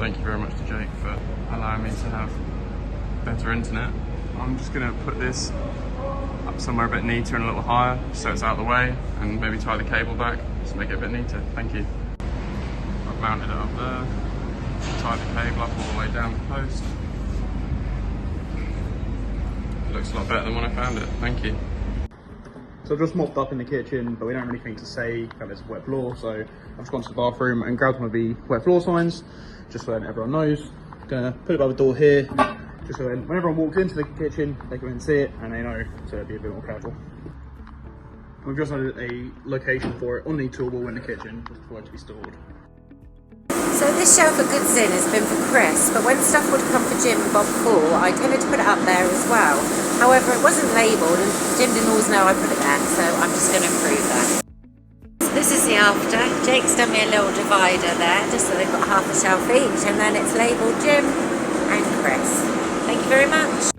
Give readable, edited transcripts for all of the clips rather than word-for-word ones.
thank you very much to Jake for allowing me to have better internet. I'm just gonna put this up somewhere a bit neater and a little higher so it's out of the way, and maybe tie the cable back to make it a bit neater. Thank you. I've mounted it up there, tied the cable up all the way down the post. It looks a lot better than when I found it. Thank you. So I've just mopped up in the kitchen, but we don't really think to say that there's a wet floor, so I've just gone to the bathroom and grabbed one of the wet floor signs, just so that everyone knows. I'm gonna put it by the door here, just so then when everyone walks into the kitchen, they can see it and they know to be a bit more careful. We've just added a location for it on the tool wall in the kitchen, just for it to be stored. So this shelf for goods in has been for Chris, but when stuff would come for Jim and Bob Paul, I tended to put it up there as well. However, it wasn't labelled, and Jim didn't always know I put it there, so I'm just going to improve that. So this is the after. Jake's done me a little divider there, just so they've got half a shelf each, and then it's labelled Jim and Chris. Thank you very much.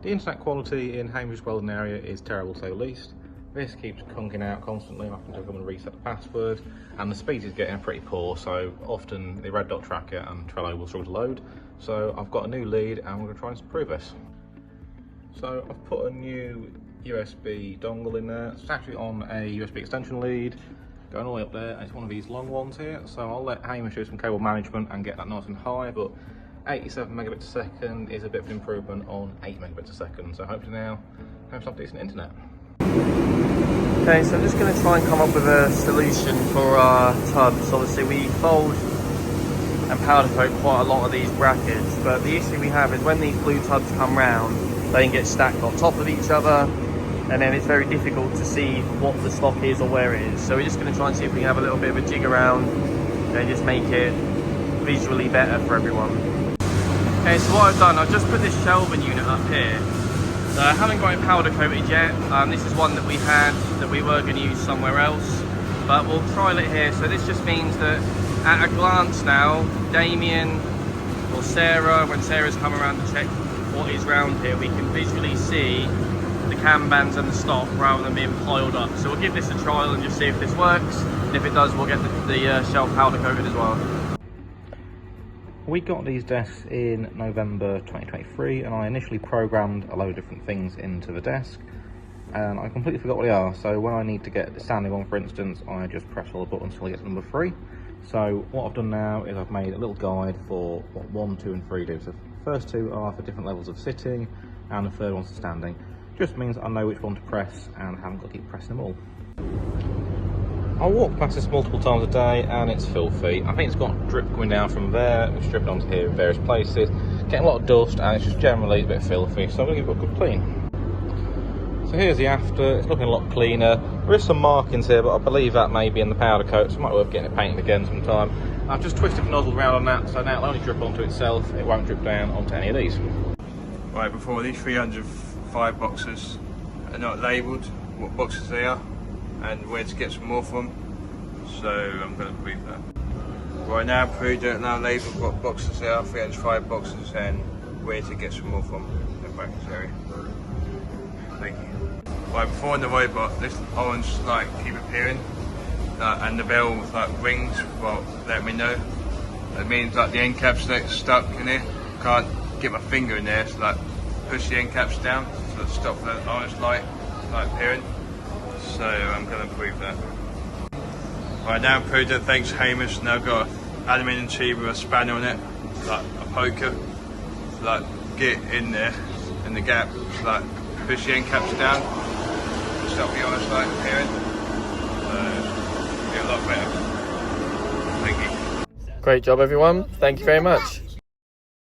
The internet quality in Hamish Weldon area is terrible, to say the least. This keeps conking out constantly, I'm having to come and reset the password, and the speed is getting pretty poor, so often the Red Dot Tracker and Trello will struggle to load. So I've got a new lead and we're going to try and improve this. So I've put a new USB dongle in there. It's actually on a USB extension lead, going all the way up there, and it's one of these long ones here. So I'll let Hamish do some cable management and get that nice and high, but 87 megabits a second is a bit of an improvement on 8 megabits a second. So hopefully now have some decent internet. Okay, so I'm just going to try and come up with a solution for our tubs. Obviously we fold and powder coat quite a lot of these brackets, but the issue we have is when these blue tubs come round, they can get stacked on top of each other, and then it's very difficult to see what the stock is or where it is. So we're just going to try and see if we can have a little bit of a jig around and just make it visually better for everyone. Okay, so what I've done, I've just put this shelving unit up here. I haven't got it powder coated yet. This is one that we had that we were going to use somewhere else, but we'll trial it here. So this just means that at a glance now, Damien or Sarah, when Sarah's come around to check what is round here, we can visually see the cam bands and the stock rather than being piled up. So we'll give this a trial and just see if this works, and if it does, we'll get the shelf powder coated as well. We got these desks in November 2023, and I initially programmed a load of different things into the desk, and I completely forgot what they are. So when I need to get the standing one, for instance, I just press all the buttons until I get to number 3. So what I've done now is I've made a little guide for what 1, 2 and 3 do. So the first 2 are for different levels of sitting, and the third one's for standing. Just means I know which one to press and haven't got to keep pressing them all. I walk past this multiple times a day and it's filthy. I think it's got drip coming down from there, it's dripping onto here in various places, getting a lot of dust, and it's just generally a bit filthy, so I'm going to give it a good clean. So here's the after. It's looking a lot cleaner. There is some markings here, but I believe that may be in the powder coat, so it might be worth getting it painted again sometime. I've just twisted the nozzle around on that, so now it'll only drip onto itself, it won't drip down onto any of these. Right, before these 305 boxes are not labelled what boxes they are and where to get some more from, so I'm going to prove that. Right now, Pru don't now label what boxes they are, 305 boxes, and where to get some more from in the brackets area. Thank you. Right, before in the robot, this orange light keep appearing, and the bell like rings, well, let me know. That means like the end cap's stuck in here. Can't get my finger in there, so like push the end caps down to stop the orange light appearing. So I'm going to prove that. Right now, proved it. Thanks, Hamish. Now I've got an aluminium tube with a spanner on it, like a poker. So, like get in there in the gap. So, like push the end caps down to stop the orange light appearing. So be a lot better. Thank you. Great job, everyone. Thank you very much.